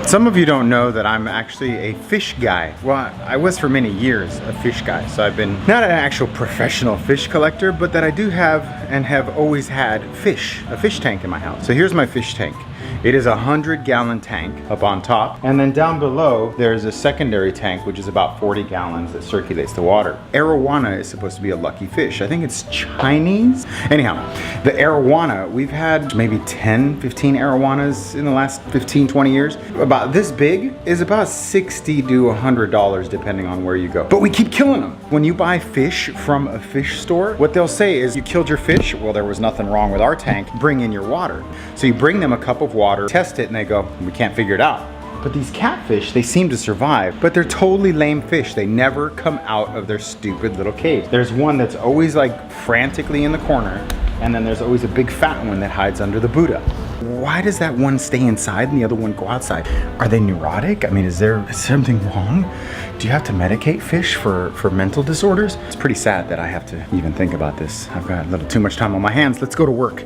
Some of you don't know that I'm actually a fish guy. Well, I was for many years a fish guy. So I've been not an actual professional fish collector, but that I do have and have always had a fish tank in my house. So here's my fish tank. It is a 100-gallon tank up on top. And then down below, there's a secondary tank, which is about 40 gallons that circulates the water. Arowana is supposed to be a lucky fish. I think it's Chinese. Anyhow, the arowana, we've had maybe 10, 15 arowanas in the last 15, 20 years. About this big is about $60 to $100 depending on where you go. But we keep killing them. When you buy fish from a fish store, what they'll say is, you killed your fish? Well, there was nothing wrong with our tank. Bring in your water. So you bring them a cup of water, test it, and they go, we can't figure it out. But these catfish, they seem to survive, but they're totally lame fish. They never come out of their stupid little cage. There's one that's always like frantically in the corner, and then there's always a big fat one that hides under the Buddha. Why does that one stay inside and the other one go outside? Are they neurotic? I mean, is there something wrong? Do you have to medicate fish for mental disorders? It's pretty sad that I have to even think about this. I've got a little too much time on my hands. Let's go to work.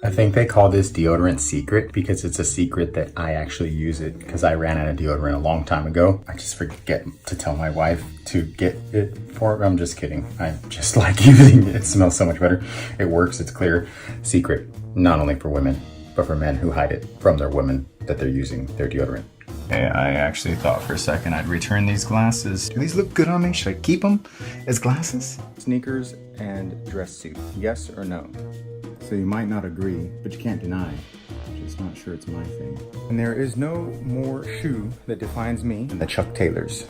I think they call this deodorant secret because it's a secret that I actually use it because I ran out of deodorant a long time ago. I just forget to tell my wife to get it for me. I'm just kidding. I just like using it. It smells so much better. It works. It's clear. Secret, not only for women, but for men who hide it from their women that they're using their deodorant. Okay, I actually thought for a second I'd return these glasses. Do these look good on me? Should I keep them as glasses? Sneakers and dress suit. Yes or no? So you might not agree, but you can't deny. Just not sure it's my thing. And there is no more shoe that defines me than the Chuck Taylors.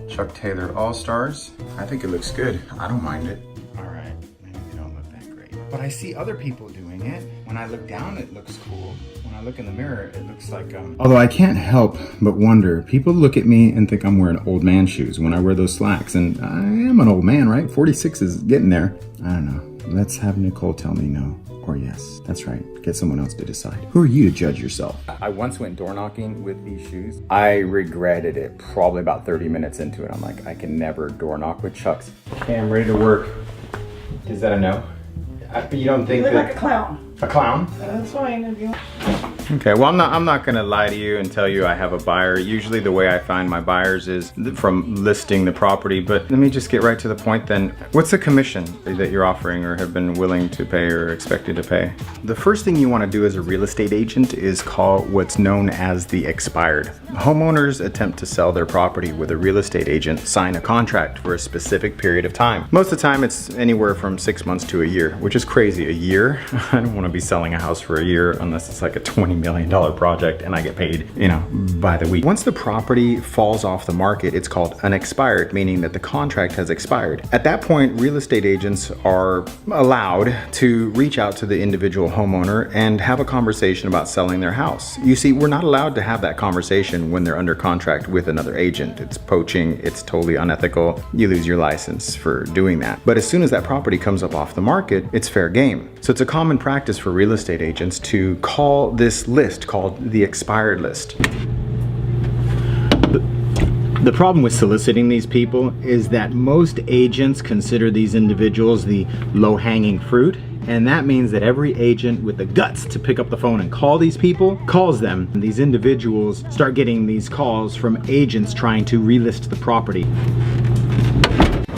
Chuck Taylor All-Stars. I think it looks good. I don't mind it. All right, maybe they don't look that great. But I see other people doing it. When I look down, it looks cool. When I look in the mirror, it looks like Although I can't help but wonder, people look at me and think I'm wearing old man shoes when I wear those slacks. And I am an old man, right? 46 is getting there. I don't know. Let's have Nicole tell me no or yes. That's right. Get someone else to decide. Who are you to judge yourself? I once went door knocking with these shoes. I regretted it probably about 30 minutes into it. I'm like, I can never door knock with Chucks. Okay, I'm ready to work. Is that a no? You don't think you look that... like a clown. A clown? That's fine if you... Okay, well, I'm not gonna lie to you and tell you I have a buyer. Usually the way I find my buyers is from listing the property, but let me just get right to the point then. What's the commission that you're offering or have been willing to pay or expected to pay? The first thing you wanna do as a real estate agent is call what's known as the expired. Homeowners attempt to sell their property with a real estate agent, sign a contract for a specific period of time. Most of the time it's anywhere from 6 months to a year, which is crazy. A year? I don't wanna be selling a house for a year unless it's like a $20 million project and I get paid, by the week. Once the property falls off the market, it's called unexpired, meaning that the contract has expired. At that point, real estate agents are allowed to reach out to the individual homeowner and have a conversation about selling their house. You see, we're not allowed to have that conversation when they're under contract with another agent. It's poaching, it's totally unethical. You lose your license for doing that. But as soon as that property comes up off the market, it's fair game. So it's a common practice for real estate agents to call this list called the expired list. The problem with soliciting these people is that most agents consider these individuals the low-hanging fruit, and that means that every agent with the guts to pick up the phone and call these people calls them, and these individuals start getting these calls from agents trying to relist the property.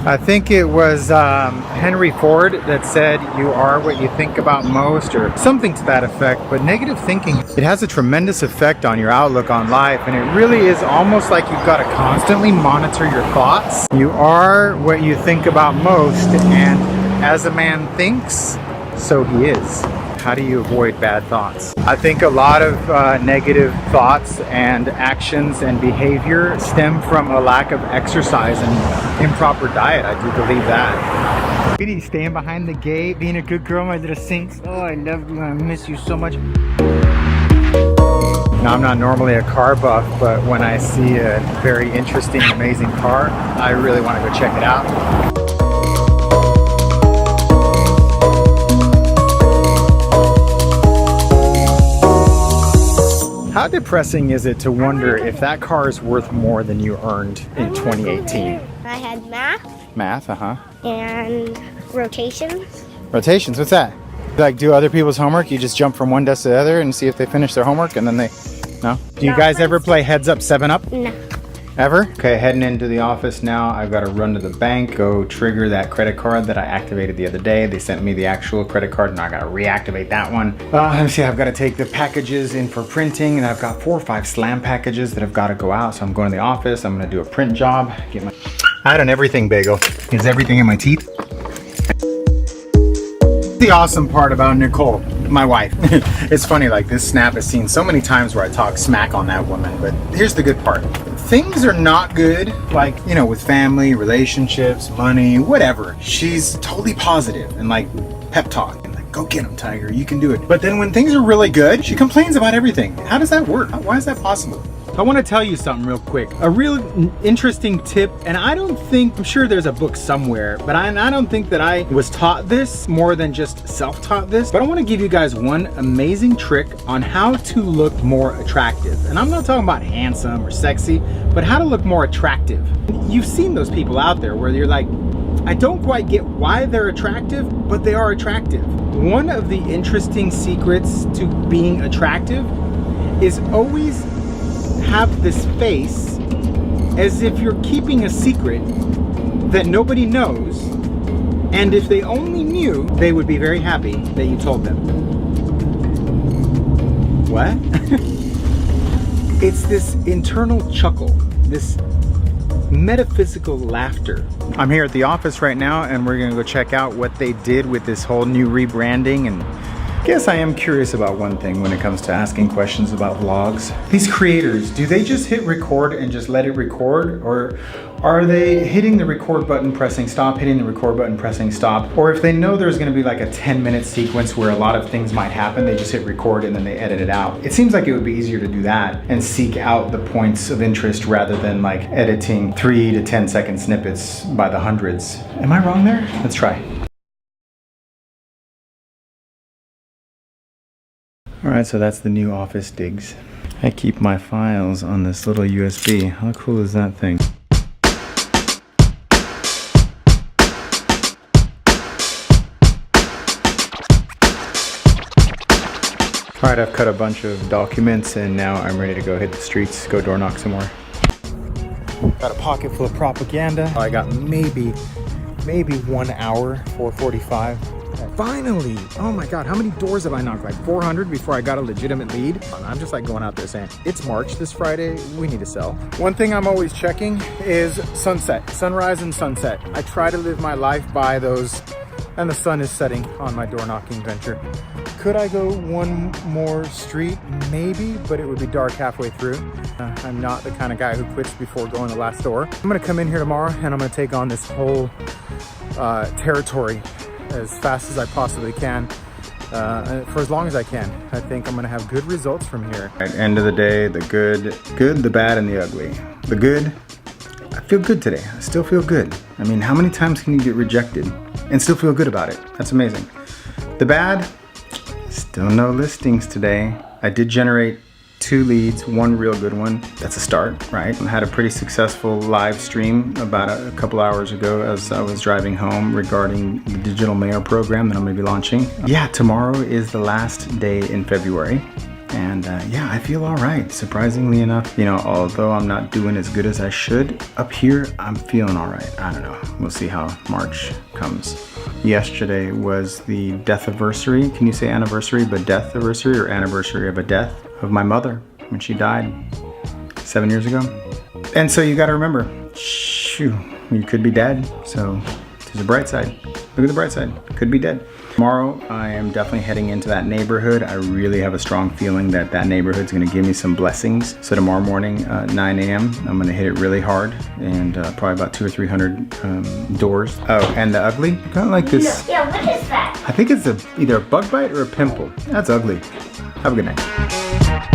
I think it was Henry Ford that said, you are what you think about most, or something to that effect. But negative thinking, it has a tremendous effect on your outlook on life, and it really is almost like you've got to constantly monitor your thoughts. You are what you think about most, and as a man thinks, so he is. How do you avoid bad thoughts? I think a lot of negative thoughts and actions and behavior stem from a lack of exercise and improper diet. I do believe that. Look at you staying behind the gate, being a good girl, my little Sinks. Oh, I love you. I miss you so much. Now, I'm not normally a car buff, but when I see a very interesting, amazing car, I really want to go check it out. How depressing is it to wonder if that car is worth more than you earned in 2018? I had math. Math, and rotations. Rotations, what's that? Like, do other people's homework? You just jump from one desk to the other and see if they finish their homework, and then they... No? Do you guys ever play Heads Up 7-Up? No. Ever? Okay, heading into the office now. I've got to run to the bank, go trigger that credit card that I activated the other day. They sent me the actual credit card, and I got to reactivate that one. Let me see, I've got to take the packages in for printing, and I've got 4 or 5 slam packages that have got to go out. So I'm going to the office. I'm going to do a print job. Get my... I had an everything bagel. Is everything in my teeth? The awesome part about Nicole, my wife. It's funny, like this snap is seen so many times where I talk smack on that woman, but here's the good part. Things are not good, like, you know, with family, relationships, money, whatever. She's totally positive and like pep talk and like, go get him, Tiger, you can do it. But then when things are really good, she complains about everything. How does that work? Why is that possible? I want to tell you something real quick. A real interesting tip, and I don't think, I'm sure there's a book somewhere, but I don't think that I was taught this more than just self-taught this. But I want to give you guys one amazing trick on how to look more attractive. And I'm not talking about handsome or sexy, but how to look more attractive. You've seen those people out there where you're like, I don't quite get why they're attractive, but they are attractive. One of the interesting secrets to being attractive is always have this face as if you're keeping a secret that nobody knows, and if they only knew, they would be very happy that you told them. What? It's this internal chuckle, this metaphysical laughter. I'm here at the office right now, and we're gonna go check out what they did with this whole new rebranding. And I guess I am curious about one thing when it comes to asking questions about vlogs. These creators, do they just hit record and just let it record? Or are they hitting the record button, pressing stop, hitting the record button, pressing stop? Or if they know there's gonna be like a 10-minute sequence where a lot of things might happen, they just hit record and then they edit it out. It seems like it would be easier to do that and seek out the points of interest rather than like editing 3 to 10 second snippets by the hundreds. Am I wrong there? Let's try. Alright, so that's the new office digs. I keep my files on this little USB. How cool is that thing? Alright, I've cut a bunch of documents and now I'm ready to go hit the streets, go door knock some more. Got a pocket full of propaganda. I got maybe 1 hour, 4:45. Finally! Oh my god, how many doors have I knocked? Like 400 before I got a legitimate lead? I'm just like going out there saying, it's March this Friday, we need to sell. One thing I'm always checking is sunset, sunrise and sunset. I try to live my life by those, and the sun is setting on my door knocking venture. Could I go one more street? Maybe, but it would be dark halfway through. I'm not the kind of guy who quits before going the last door. I'm gonna come in here tomorrow and I'm gonna take on this whole territory as fast as I possibly can, for as long as I can. I think I'm gonna have good results from here. At the end of the day, the good, the bad, and the ugly. The good, I feel good today. I still feel good. I mean, how many times can you get rejected and still feel good about it? That's amazing. The bad, still no listings today. I did generate 2 leads, 1 real good one. That's a start, right? I had a pretty successful live stream about a couple hours ago as I was driving home regarding the digital mail program that I'm gonna be launching. Yeah, tomorrow is the last day in February. And yeah, I feel all right, surprisingly enough. You know, although I'm not doing as good as I should, up here, I'm feeling all right. I don't know, we'll see how March comes. Yesterday was the death anniversary. Can you say anniversary, but death anniversary, or anniversary of a death of my mother when she died 7 years ago. And so you gotta remember, shoo, you could be dead. So there's a bright side. Look at the bright side, could be dead. Tomorrow, I am definitely heading into that neighborhood. I really have a strong feeling that that neighborhood's gonna give me some blessings. So tomorrow morning, 9 a.m., I'm gonna hit it really hard and probably about 200 or 300 doors. Oh, and the ugly, kind of like this. Yeah, what is that? I think it's either a bug bite or a pimple. That's ugly. Have a good night.